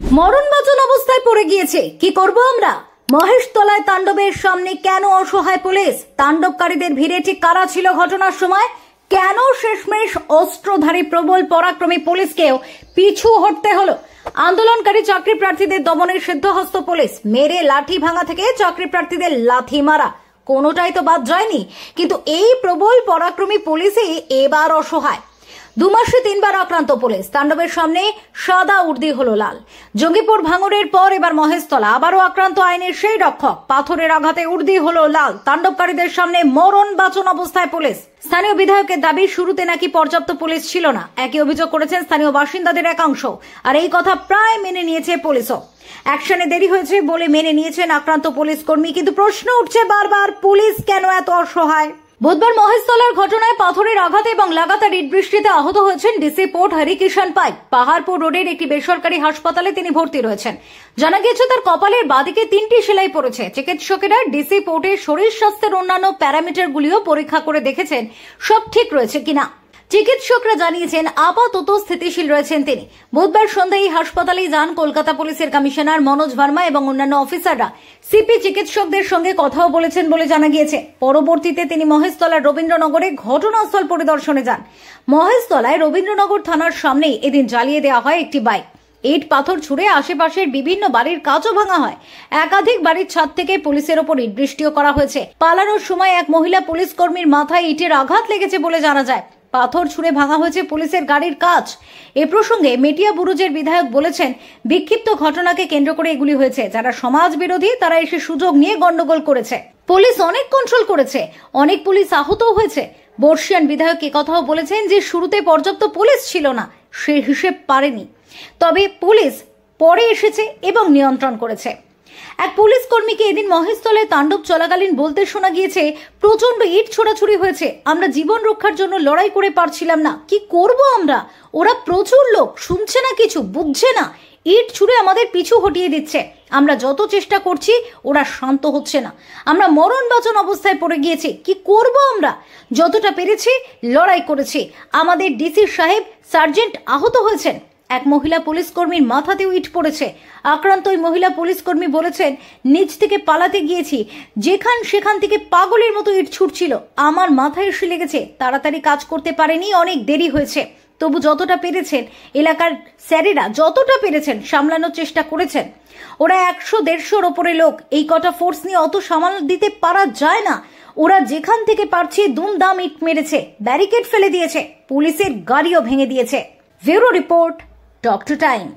মরণবাচন অবস্থায় পড়ে গিয়েছে, কি করব আমরা? মহেশতলায় তাণ্ডবের সামনে কেন অসহায় পুলিশ? তাণ্ডবকারীদের ভিড়ে ঠিক কারা ছিল ঘটনার সময়? কেন শেষমেশ অস্ত্রধারী প্রবল পরাক্রমী পুলিশকেও পিছু হটতে হলো? আন্দোলনকারী চাকরি প্রার্থীদের দমনের সিদ্ধহস্ত পুলিশ, মেরে লাঠি ভাঙা থেকে চাকরি প্রার্থীদের লাথি মারা, কোনোটাই তো বাদ যায়নি। কিন্তু এই প্রবল পরাক্রমী পুলিশই এবার অসহায়। 2 মাসে 3 বার আক্রান্ত পুলিশ, তাণ্ডবের সামনে সাদা উর্দি হলো লাল। জঙ্গিপুর ভাঙড়ের পর এবার মহেশতলা, আবারও আক্রান্ত আইনের সেই রক্ষক, পাথরের আঘাতে উর্দি হলো লাল। তাণ্ডবকারীদের সামনে মরণ বাঁচন অবস্থায় পুলিশ। স্থানীয় বিধায়কের দাবি, শুরুতে নাকি পর্যাপ্ত পুলিশ ছিল না, একই অভিযোগ করেছেন স্থানীয় বাসিন্দাদের একাংশ। আর এই কথা প্রায় মেনে নিয়েছে পুলিশও। অ্যাকশনে দেরি হয়েছে বলে মেনে নিয়েছেন আক্রান্ত পুলিশ কর্মী, কিন্তু প্রশ্ন উঠছে বারবার, পুলিশ কেন এত অসহায়? বুধবার মহেশতলার ঘটনায় পাথরের আঘাতে এবং লাগাতার ইট বৃষ্টিতে আহত হয়েছেন ডিসি পোর্ট হরিকিষাণ পাইক। পাহাড়পুর রোডের একটি বেসরকারি হাসপাতালে তিনি ভর্তি রয়েছেন। জানা গিয়েছে তার কপালের বাঁদিকে 3টি সেলাই পড়েছে। চিকিৎসকেরা ডিসি পোর্টের শরীর স্বাস্থ্যের অন্যান্য প্যারামিটারগুলিও পরীক্ষা করে দেখেছেন সব ঠিক রয়েছে কিনা। চিকিৎসকরা জানিয়েছেন আপাতত স্থিতিশীল রয়েছেন তিনি। বুধবার সন্ধ্যায় এই হাসপাতালে যান কলকাতা পুলিশের কমিশনার মনোজ ভার্মা এবং অন্যান্য অফিসাররা। সিপি চিকিৎসকদের সঙ্গে কথাও বলেছেন বলে জানা গিয়েছে। পরবর্তীতে তিনি মহেশতলার রবীন্দ্রনগরে ঘটনাস্থল পরিদর্শনে যান। মহেশতলায় রবীন্দ্রনগর থানার সামনেই এদিন জ্বালিয়ে দেওয়া হয় একটি বাইক। ইট পাথর ছুড়ে আশেপাশের বিভিন্ন বাড়ির কাঁচও ভাঙা হয়। একাধিক বাড়ির ছাদ থেকে পুলিশের ওপর ইট বৃষ্টিও করা হয়েছে। পালানোর সময় এক মহিলা পুলিশ কর্মীর মাথায় ইটের আঘাত লেগেছে বলে জানা যায়। পাথর ছুঁড়ে ভাঙা হয়েছে পুলিশের গাড়ির কাঁচ। এ প্রসঙ্গে মেটিয়া বুরুজের বিধায়ক বলেছেন, বিক্ষিপ্ত ঘটনাকে কেন্দ্র করে এগুলি হয়েছে। যারা সমাজ বিরোধী তারা এসে সুযোগ নিয়ে গন্ডগোল করেছে। পুলিশ অনেক কন্ট্রোল করেছে, অনেক পুলিশ আহতও হয়েছে। বর্ষিয়ান বিধায়ক কথাও বলেছেন যে শুরুতে পর্যাপ্ত পুলিশ ছিল না, সে হিসেব পারেনি, তবে পুলিশ পরে এসেছে এবং নিয়ন্ত্রণ করেছে। এক পুলিশ কর্মীকে এদিন মহেশতলায় তাণ্ডব চলাকালীন বলতে শোনা গিয়েছে, প্রচন্ড ইট ছোড়াছুড়ি হয়েছে, আমরা জীবন রক্ষার জন্য লড়াই করে পারছিলাম না, কি করব আমরা? ওরা প্রচুর লোক, শুনছে না, কিছু বুঝছে না, ইট ছুড়ে আমাদের পিছু হটিয়ে দিচ্ছে। আমরা যত চেষ্টা করছি ওরা শান্ত হচ্ছে না, আমরা মরণ বাঁচন অবস্থায় পড়ে গিয়েছি, কি করব আমরা? যতটা পেরেছি লড়াই করেছি। আমাদের ডিসি সাহেব সার্জেন্ট আহত হয়েছেন। এক মহিলা পুলিশ কর্মীর মাথাতেও ইট পড়েছে। আক্রান্ত ওই মহিলা পুলিশ কর্মী বলেছেন, নিচ থেকে পালাতে গিয়েছি, সেখান থেকে পাগলের মতো ইট ছুটছিল, আমার মাথায় এসে লেগেছে, তাড়াতাড়ি কাজ করতে পারেনি, অনেক দেরি হয়েছে। তবু যতটা পেরেছেন, এলাকার স্যারেরা যতটা পেরেছেন সামলানোর চেষ্টা করেছেন। ওরা 100-150-র ওপরে লোক, এই কটা ফোর্স নিয়ে অত সামাল দিতে পারা যায় না। ওরা যেখান থেকে পারছে দুমদাম ইট মেরেছে, ব্যারিকেড ফেলে দিয়েছে, পুলিশের গাড়িও ভেঙে দিয়েছে। Bureau report, doctor time.